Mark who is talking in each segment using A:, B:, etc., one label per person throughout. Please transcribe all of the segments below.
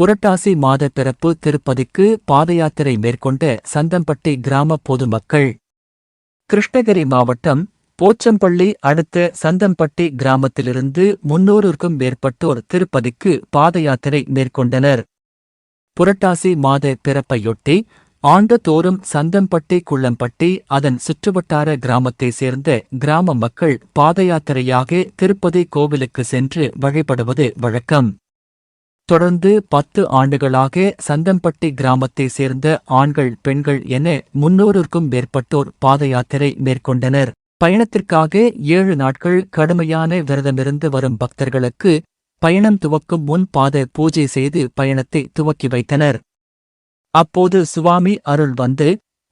A: புரட்டாசி மாத பிறப்பு திருப்பதிக்கு பாதயாத்திரை மேற்கொண்ட சந்தம்பட்டி கிராம பொதுமக்கள். கிருஷ்ணகிரி மாவட்டம் போச்சம்பள்ளி அடுத்த சந்தம்பட்டி கிராமத்திலிருந்து 300க்கும் மேற்பட்டோர் திருப்பதிக்கு பாதயாத்திரை மேற்கொண்டனர். புரட்டாசி மாத பிறப்பையொட்டி ஆண்டுதோறும் சந்தம்பட்டி குள்ளம்பட்டி அதன் சுற்றுவட்டார கிராமத்தைச் சேர்ந்த கிராம மக்கள் பாதயாத்திரையாக திருப்பதி கோவிலுக்கு சென்று வழிபடுவது வழக்கம். தொடர்ந்து 10 ஆண்டுகளாக சந்தம்பட்டி கிராமத்தைச் சேர்ந்த ஆண்கள் பெண்கள் என 300க்கும் மேற்பட்டோர் பாதயாத்திரை மேற்கொண்டனர். பயணத்திற்காக 7 நாட்கள் கடுமையான விரதமிருந்து வரும் பக்தர்களுக்கு பயணம் துவக்கும் முன் பாத பூஜை செய்து பயணத்தை துவக்கி வைத்தனர். அப்போது சுவாமி அருள் வந்து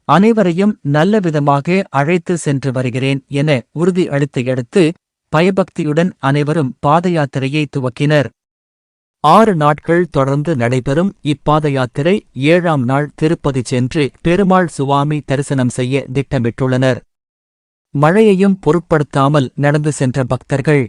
A: அனைவரையும் நல்லவிதமாக அழைத்து சென்று வருகிறேன் என உறுதி அளித்தையடுத்து பயபக்தியுடன் அனைவரும் பாதயாத்திரையை துவக்கினர். 6 நாட்கள் தொடர்ந்து நடைபெறும் இப்பாதயாத்திரை 7ஆம் நாள் திருப்பதி சென்று பெருமாள் சுவாமி தரிசனம் செய்ய திட்டமிட்டுள்ளனர். மழையையும் பொருட்படுத்தாமல் நடந்து சென்ற பக்தர்கள்